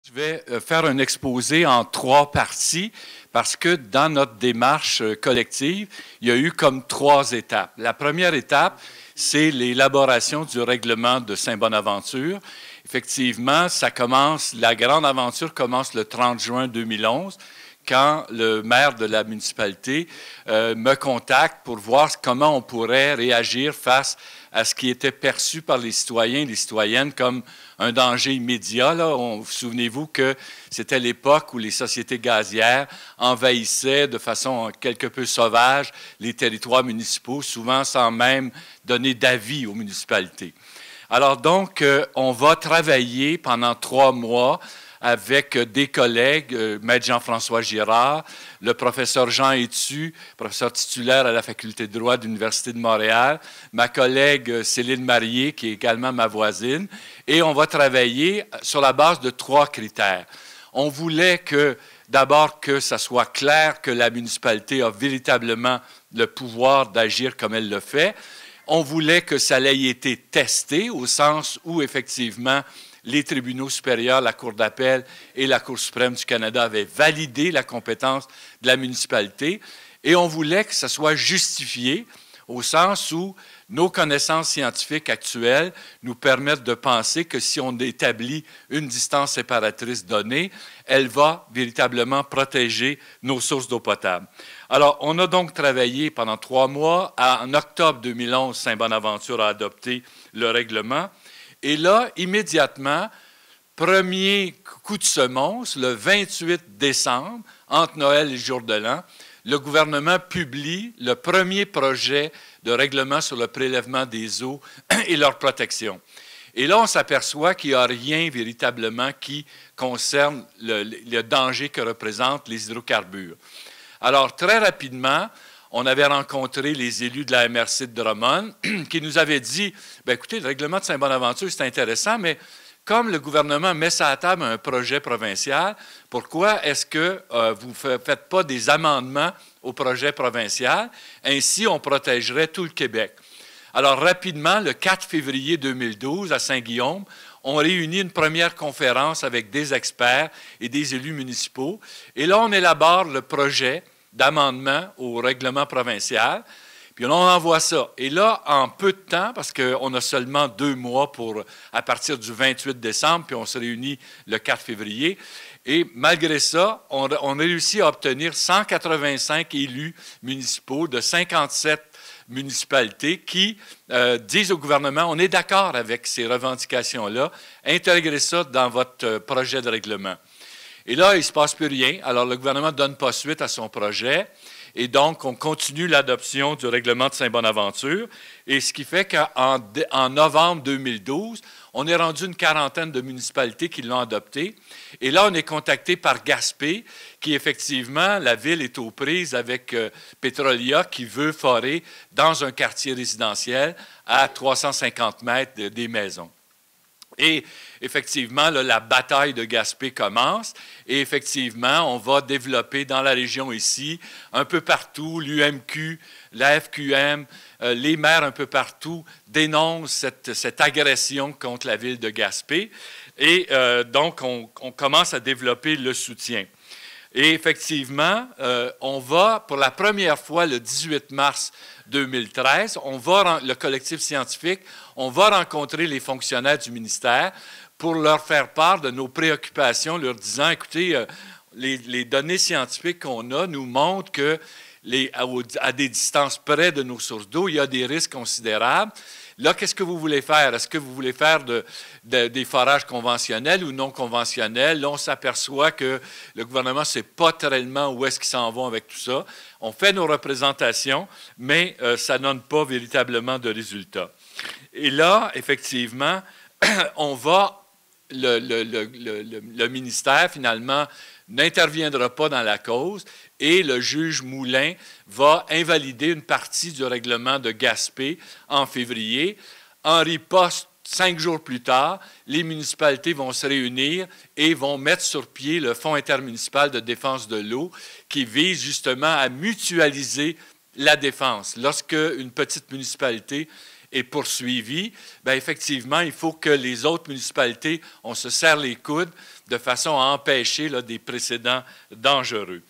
Je vais faire un exposé en 3 parties parce que dans notre démarche collective, il y a eu comme 3 étapes. La première étape, c'est l'élaboration du règlement de Saint-Bonaventure. Effectivement, la grande aventure commence le 30 juin 2011 quand le maire de la municipalité me contacte pour voir comment on pourrait réagir face à ce qui était perçu par les citoyens et les citoyennes comme un danger immédiat. Souvenez-vous que c'était l'époque où les sociétés gazières envahissaient de façon quelque peu sauvage les territoires municipaux, souvent sans même donner d'avis aux municipalités. Alors donc, on va travailler pendant 3 mois avec des collègues, Maître Jean-François Girard, le professeur Jean Etu, professeur titulaire à la Faculté de droit de l'Université de Montréal, ma collègue Céline Marié, qui est également ma voisine, et on va travailler sur la base de 3 critères. On voulait d'abord que ça soit clair que la municipalité a véritablement le pouvoir d'agir comme elle le fait. On voulait que ça ait été testé au sens où, effectivement, les tribunaux supérieurs, la Cour d'appel et la Cour suprême du Canada avaient validé la compétence de la municipalité. Et on voulait que ça soit justifié au sens où nos connaissances scientifiques actuelles nous permettent de penser que si on établit une distance séparatrice donnée, elle va véritablement protéger nos sources d'eau potable. Alors, on a donc travaillé pendant 3 mois. En octobre 2011, Saint-Bonaventure a adopté le règlement. Et là, immédiatement, premier coup de semonce, le 28 décembre, entre Noël et le jour de l'an, le gouvernement publie le premier projet de règlement sur le prélèvement des eaux et leur protection. Et là, on s'aperçoit qu'il n'y a rien véritablement qui concerne le danger que représentent les hydrocarbures. Alors, très rapidement, on avait rencontré les élus de la MRC de Drummond qui nous avaient dit, bien, écoutez, le règlement de Saint-Bonaventure, c'est intéressant, mais comme le gouvernement met ça à table un projet provincial, pourquoi est-ce que vous ne faites pas des amendements au projet provincial? Ainsi, on protégerait tout le Québec. Alors, rapidement, le 4 février 2012, à Saint-Guillaume, on réunit une première conférence avec des experts et des élus municipaux. Et là, on élabore le projet d'amendement au règlement provincial, puis on envoie ça. Et là, en peu de temps, parce qu'on a seulement 2 mois à partir du 28 décembre, puis on se réunit le 4 février, et malgré ça, on a réussi à obtenir 185 élus municipaux de 57 municipalités qui disent au gouvernement, on est d'accord avec ces revendications-là, intégrez ça dans votre projet de règlement. Et là, il ne se passe plus rien. Alors, le gouvernement ne donne pas suite à son projet. Et donc, on continue l'adoption du règlement de Saint-Bonaventure. Et ce qui fait qu'en novembre 2012, on est rendu une quarantaine de municipalités qui l'ont adopté. Et là, on est contacté par Gaspé, qui effectivement, la ville est aux prises avec Petrolia, qui veut forer dans un quartier résidentiel à 350 mètres des maisons. Et effectivement, là, la bataille de Gaspé commence et effectivement, on va développer dans la région ici, un peu partout, l'UMQ, la FQM, les maires un peu partout dénoncent cette agression contre la ville de Gaspé et donc on commence à développer le soutien. Et effectivement, on va, pour la première fois, le 18 mars 2013, le collectif scientifique, on va rencontrer les fonctionnaires du ministère pour leur faire part de nos préoccupations, leur disant, écoutez, les données scientifiques qu'on a nous montrent que à des distances près de nos sources d'eau, il y a des risques considérables. Là, qu'est-ce que vous voulez faire? Est-ce que vous voulez faire des forages conventionnels ou non conventionnels? Là, on s'aperçoit que le gouvernement ne sait pas tellement où est-ce qu'ils s'en vont avec tout ça. On fait nos représentations, mais ça ne donne pas véritablement de résultats. Et là, effectivement, le ministère, finalement, n'interviendra pas dans la cause et le juge Moulin va invalider une partie du règlement de Gaspé en février. En riposte, 5 jours plus tard, les municipalités vont se réunir et vont mettre sur pied le Fonds intermunicipal de défense de l'eau qui vise justement à mutualiser la défense. Lorsque une petite municipalité est poursuivi, bien, effectivement, il faut que les autres municipalités, on se serre les coudes de façon à empêcher là, des précédents dangereux.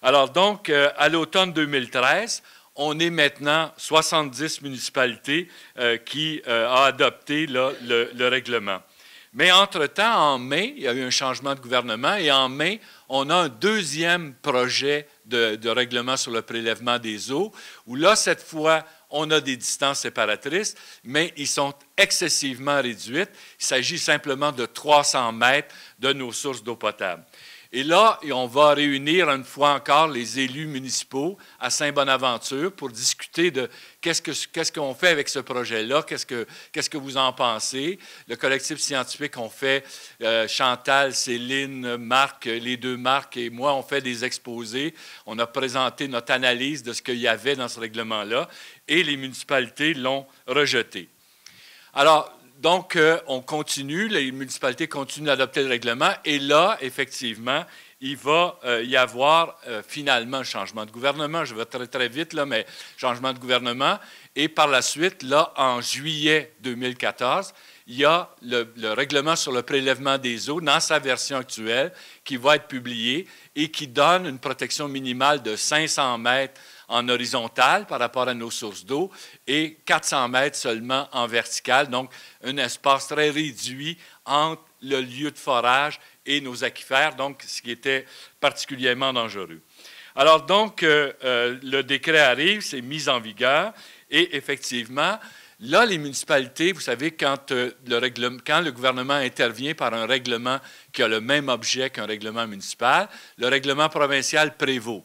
Alors donc, à l'automne 2013, on est maintenant 70 municipalités qui ont adopté là, le règlement. Mais entre-temps, en mai, il y a eu un changement de gouvernement et en mai, on a un deuxième projet de règlement sur le prélèvement des eaux où là, cette fois, on a des distances séparatrices, mais ils sont excessivement réduites. Il s'agit simplement de 300 mètres de nos sources d'eau potable. Et là, on va réunir une fois encore les élus municipaux à Saint-Bonaventure pour discuter de qu'est-ce qu'on fait avec ce projet-là, qu'est-ce que vous en pensez. Le collectif scientifique, on fait, Chantal, Céline, Marc, les deux Marc et moi, on fait des exposés. On a présenté notre analyse de ce qu'il y avait dans ce règlement-là et les municipalités l'ont rejeté. Alors, donc, on continue, les municipalités continuent d'adopter le règlement et là, effectivement, il va y avoir finalement un changement de gouvernement. Je vais très, très vite, là, mais changement de gouvernement. Et par la suite, là, en juillet 2014, il y a le règlement sur le prélèvement des eaux dans sa version actuelle qui va être publié et qui donne une protection minimale de 500 mètres en horizontal par rapport à nos sources d'eau et 400 mètres seulement en vertical, donc un espace très réduit entre le lieu de forage et nos aquifères, donc ce qui était particulièrement dangereux. Alors donc, le décret arrive, c'est mis en vigueur et effectivement, là, les municipalités, vous savez, quand le gouvernement intervient par un règlement qui a le même objet qu'un règlement municipal, le règlement provincial prévaut.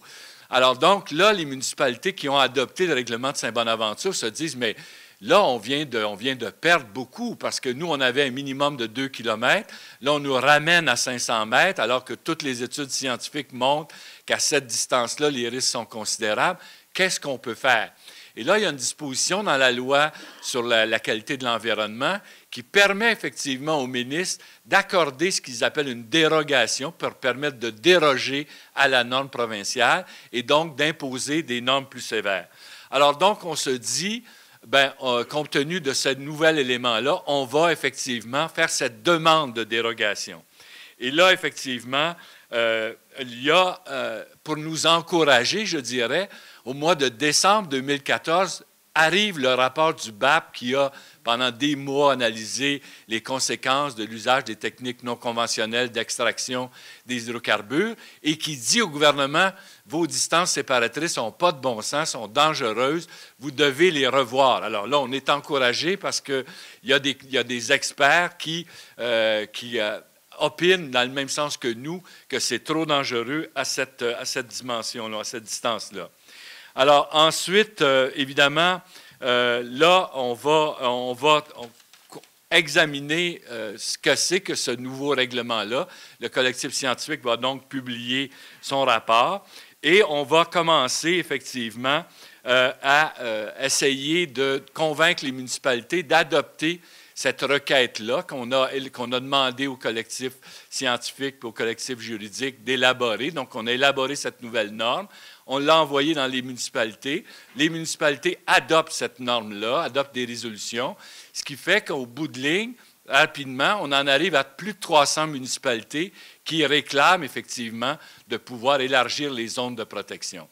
Alors donc, là, les municipalités qui ont adopté le règlement de Saint-Bonaventure se disent, mais là, on vient de perdre beaucoup parce que nous, on avait un minimum de 2 km. Là, on nous ramène à 500 mètres alors que toutes les études scientifiques montrent qu'à cette distance-là, les risques sont considérables. Qu'est-ce qu'on peut faire? Et là, il y a une disposition dans la loi sur la qualité de l'environnement qui permet effectivement aux ministres d'accorder ce qu'ils appellent une dérogation pour permettre de déroger à la norme provinciale et donc d'imposer des normes plus sévères. Alors donc, on se dit, bien, compte tenu de ce nouvel élément-là, on va effectivement faire cette demande de dérogation. Et là, effectivement, il y a, pour nous encourager, je dirais, au mois de décembre 2014, arrive le rapport du BAP qui a, pendant des mois, analysé les conséquences de l'usage des techniques non conventionnelles d'extraction des hydrocarbures et qui dit au gouvernement, vos distances séparatrices n'ont pas de bon sens, sont dangereuses, vous devez les revoir. Alors là, on est encouragé parce qu'il y a des experts qui opinent dans le même sens que nous que c'est trop dangereux à cette dimension-là, à cette distance-là. Alors ensuite, évidemment, là, on va examiner ce que c'est que ce nouveau règlement-là. Le collectif scientifique va donc publier son rapport et on va commencer effectivement à essayer de convaincre les municipalités d'adopter cette requête-là qu'on a demandé au collectif scientifique et au collectif juridique d'élaborer. Donc, on a élaboré cette nouvelle norme. On l'a envoyée dans les municipalités. Les municipalités adoptent cette norme-là, adoptent des résolutions, ce qui fait qu'au bout de ligne, rapidement, on en arrive à plus de 300 municipalités qui réclament effectivement de pouvoir élargir les zones de protection.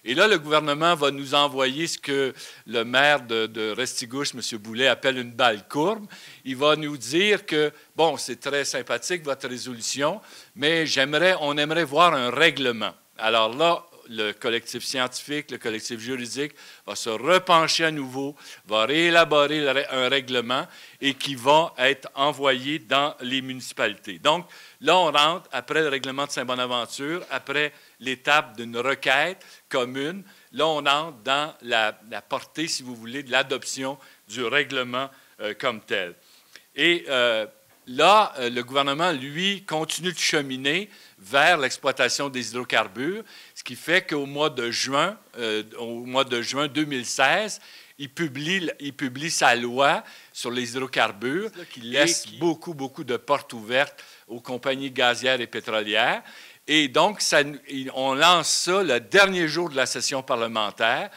Et là, le gouvernement va nous envoyer ce que le maire de Restigouche, M. Boulet, appelle une balle courbe. Il va nous dire que, bon, c'est très sympathique, votre résolution, mais on aimerait voir un règlement. Alors là, le collectif scientifique, le collectif juridique va se repencher à nouveau, va réélaborer un règlement et qui va être envoyé dans les municipalités. Donc, là, on rentre après le règlement de Saint-Bonaventure, après l'étape d'une requête commune. Là, on entre dans la portée, si vous voulez, de l'adoption du règlement comme tel. Et là, le gouvernement, lui, continue de cheminer vers l'exploitation des hydrocarbures, ce qui fait qu'au mois de juin 2016, il publie sa loi sur les hydrocarbures qui laisse beaucoup de portes ouvertes aux compagnies gazières et pétrolières. Et donc, on lance ça le dernier jour de la session parlementaire.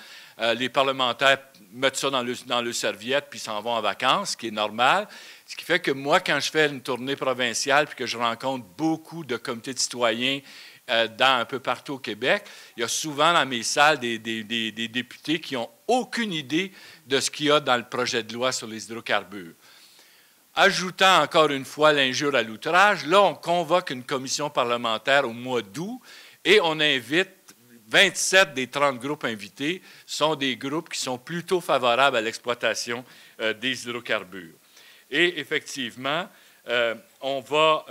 Les parlementaires mettent ça dans le serviette puis s'en vont en vacances, ce qui est normal. Ce qui fait que moi, quand je fais une tournée provinciale puis que je rencontre beaucoup de comités de citoyens un peu partout au Québec, il y a souvent dans mes salles des députés qui n'ont aucune idée de ce qu'il y a dans le projet de loi sur les hydrocarbures. Ajoutant encore une fois l'injure à l'outrage, là, on convoque une commission parlementaire au mois d'août et on invite 27 des 30 groupes invités sont des groupes qui sont plutôt favorables à l'exploitation des hydrocarbures. Et effectivement, on va,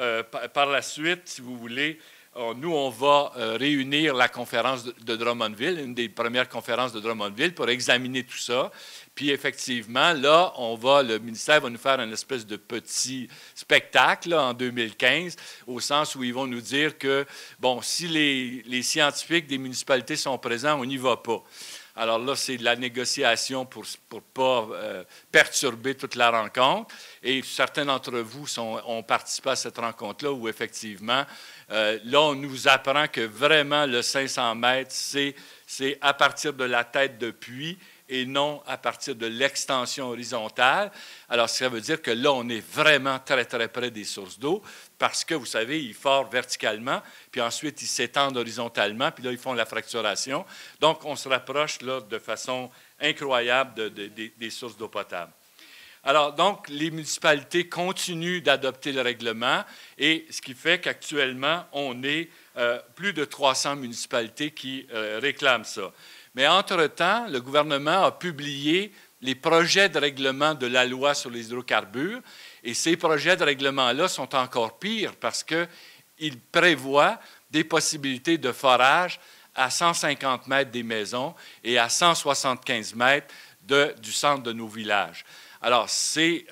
par la suite, si vous voulez, on va réunir la conférence de Drummondville, une des premières conférences de Drummondville, pour examiner tout ça. Puis effectivement, là, le ministère va nous faire une espèce de petit spectacle là, en 2015, au sens où ils vont nous dire que, bon, si les scientifiques des municipalités sont présents, on n'y va pas. Alors là, c'est de la négociation pour ne pas perturber toute la rencontre. Et certains d'entre vous ont participé à cette rencontre-là où, effectivement, là, on nous apprend que vraiment, le 500 mètres, c'est à partir de la tête de puits et non à partir de l'extension horizontale. Alors, ça veut dire que là, on est vraiment très, très près des sources d'eau parce que, vous savez, ils forent verticalement, puis ensuite, ils s'étendent horizontalement, puis là, ils font la fracturation. Donc, on se rapproche là, de façon incroyable des sources d'eau potable. Alors, donc, les municipalités continuent d'adopter le règlement, et ce qui fait qu'actuellement, on est plus de 300 municipalités qui réclament ça. Mais entre-temps, le gouvernement a publié les projets de règlement de la loi sur les hydrocarbures, et ces projets de règlement-là sont encore pires parce qu'ils prévoient des possibilités de forage à 150 mètres des maisons et à 175 mètres du centre de nos villages. Alors, c'est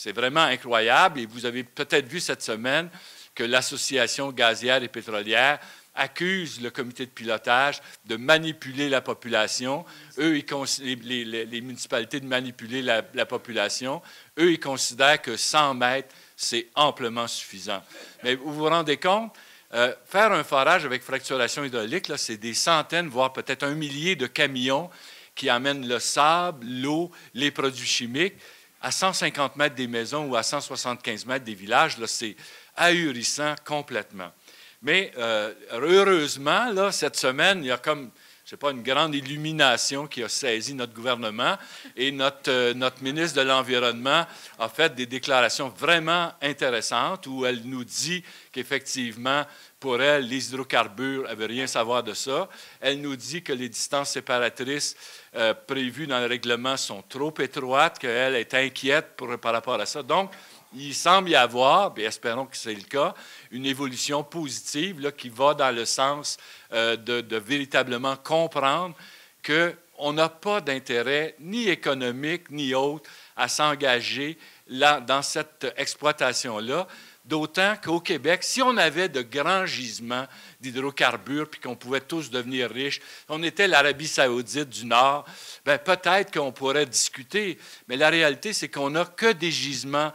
vraiment incroyable, et vous avez peut-être vu cette semaine que l'Association gazière et pétrolière accuse le comité de pilotage de manipuler la population. Eux, les municipalités de manipuler la population. Eux, ils considèrent que 100 mètres, c'est amplement suffisant. Mais vous vous rendez compte, faire un forage avec fracturation hydraulique, c'est des centaines, voire peut-être un millier de camions qui amènent le sable, l'eau, les produits chimiques à 150 mètres des maisons ou à 175 mètres des villages. C'est ahurissant complètement. Mais heureusement, là, cette semaine, il y a comme, je sais pas, une grande illumination qui a saisi notre gouvernement, et notre ministre de l'Environnement a fait des déclarations vraiment intéressantes où elle nous dit qu'effectivement, pour elle, les hydrocarbures ne veut rien savoir de ça. Elle nous dit que les distances séparatrices prévues dans le règlement sont trop étroites, qu'elle est inquiète par rapport à ça. Donc, il semble y avoir, et espérons que c'est le cas, une évolution positive là, qui va dans le sens de véritablement comprendre qu'on n'a pas d'intérêt ni économique ni autre à s'engager dans cette exploitation-là. D'autant qu'au Québec, si on avait de grands gisements d'hydrocarbures puis qu'on pouvait tous devenir riches, on était l'Arabie saoudite du Nord, bien, peut-être qu'on pourrait discuter. Mais la réalité, c'est qu'on n'a que des gisements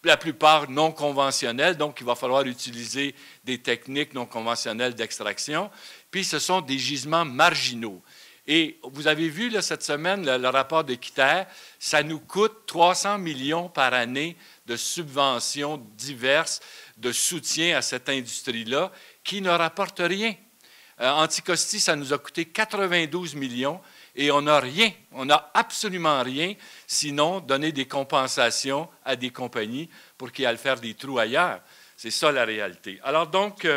la plupart non conventionnels, donc il va falloir utiliser des techniques non conventionnelles d'extraction. Puis ce sont des gisements marginaux. Et vous avez vu là, cette semaine le rapport d'Équiterre, ça nous coûte 300 millions par année de subventions diverses, de soutien à cette industrie-là, qui ne rapporte rien. Anticosti, ça nous a coûté 92 millions. Et on n'a rien, on n'a absolument rien, sinon donner des compensations à des compagnies pour qu'ils aillent faire des trous ailleurs. C'est ça la réalité. Alors donc,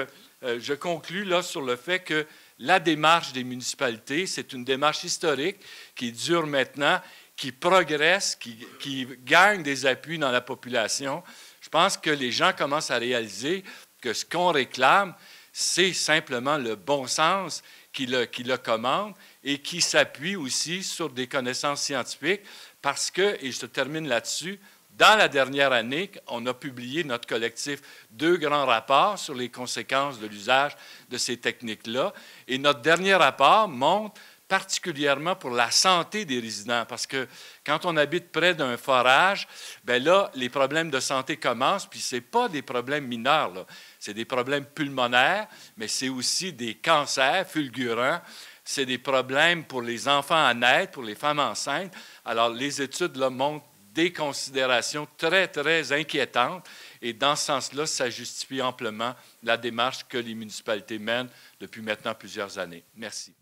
je conclus là sur le fait que la démarche des municipalités, c'est une démarche historique qui dure maintenant, qui progresse, qui gagne des appuis dans la population. Je pense que les gens commencent à réaliser que ce qu'on réclame, c'est simplement le bon sens qui le commande et qui s'appuie aussi sur des connaissances scientifiques parce que, et je termine là-dessus, dans la dernière année, on a publié, notre collectif, 2 grands rapports sur les conséquences de l'usage de ces techniques-là. Et notre dernier rapport montre particulièrement pour la santé des résidents, parce que quand on habite près d'un forage, bien là, les problèmes de santé commencent, puis ce n'est pas des problèmes mineurs, là. C'est des problèmes pulmonaires, mais c'est aussi des cancers fulgurants. c'est des problèmes pour les enfants à naître, pour les femmes enceintes. Alors, les études là, montrent des considérations très, très inquiétantes. Et dans ce sens-là, ça justifie amplement la démarche que les municipalités mènent depuis maintenant plusieurs années. Merci.